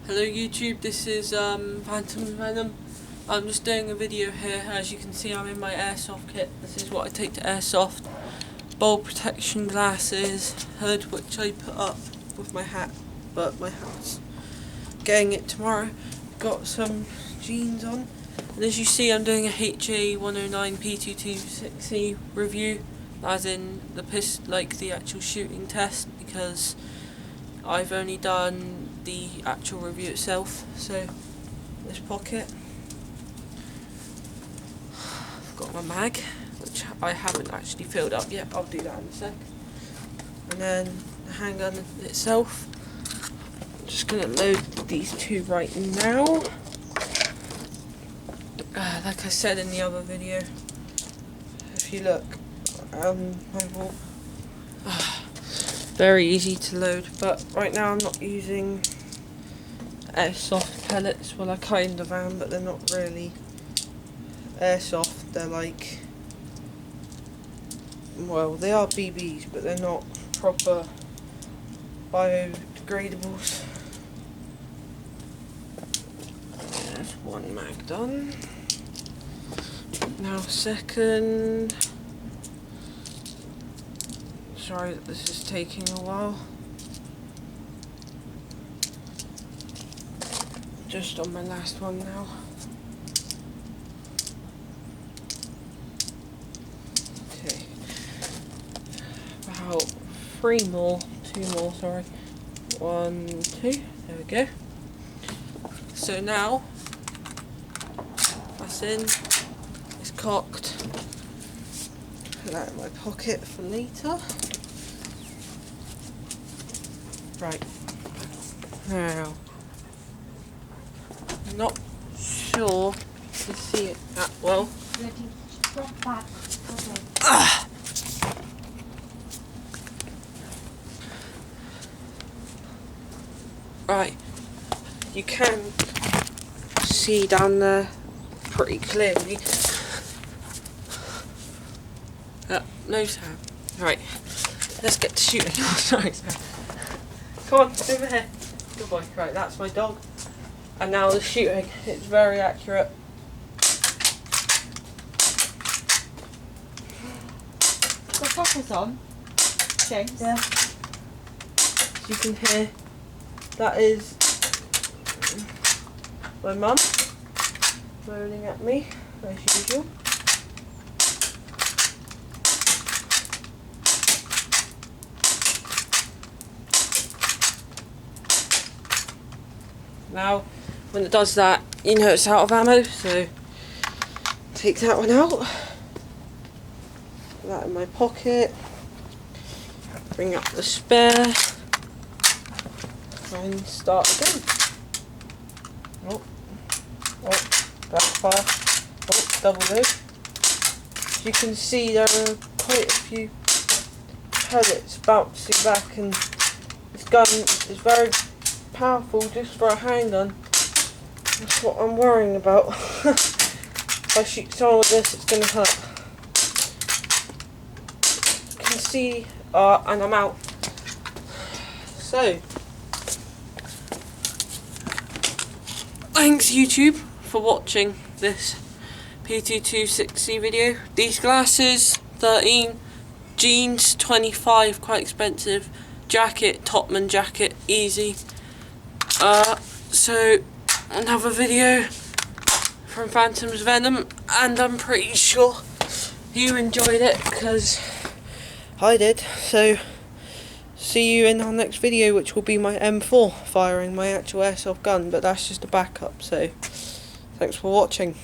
Hello YouTube, this is Phantom Venom. I'm just doing a video here. As you can see, I'm in my airsoft kit. This is what I take to airsoft. Bowl protection glasses, hood which I put up with my hat, but my hat's getting it tomorrow. Got some jeans on, and as you see, I'm doing a HA109 P226C review, as in the actual shooting test, because I've only done the actual review itself. So this pocket, I've got my mag, which I haven't actually filled up yet. I'll do that in a sec. And then the handgun itself. I'm just going to load these two right now. Like I said in the other video, if you look, my wall, very easy to load, but right now I'm not using airsoft pellets. Well, I kind of am, but they're not really airsoft. They're like, well, they are BBs, but they're not proper biodegradables. There's one mag done. Now second. Sorry that this is taking a while. Just on my last one now. Okay. About two more, sorry. 1, 2, there we go. So now, that's in, it's cocked. Put that in my pocket for later. Right, now, I'm not sure you can see it that well. Right, you can see down there pretty clearly. No sound. Right, let's get to shooting. Sorry. Come on, over here. Good boy. Right, that's my dog. And now the shooting. It's very accurate. The focus on, James. Yeah. As you can hear, that is my mum moaning at me, as usual. Now, when it does that, you know it's out of ammo, so take that one out. Put that in my pocket. Bring up the spare. And start again. Oh, backfire. Oh, double load. As you can see, there are quite a few pellets bouncing back, and this gun is very powerful just for a handgun. That's what I'm worrying about. If I shoot someone with this, it's going to hurt. You can see, and I'm out. So, thanks YouTube for watching this P226C video. These glasses, 13, jeans, 25, quite expensive, jacket, Topman jacket, easy. So another video from Phantom's Venom, and I'm pretty sure you enjoyed it, because I did. So see you in our next video, which will be my M4 firing my actual airsoft gun, but that's just a backup. So thanks for watching.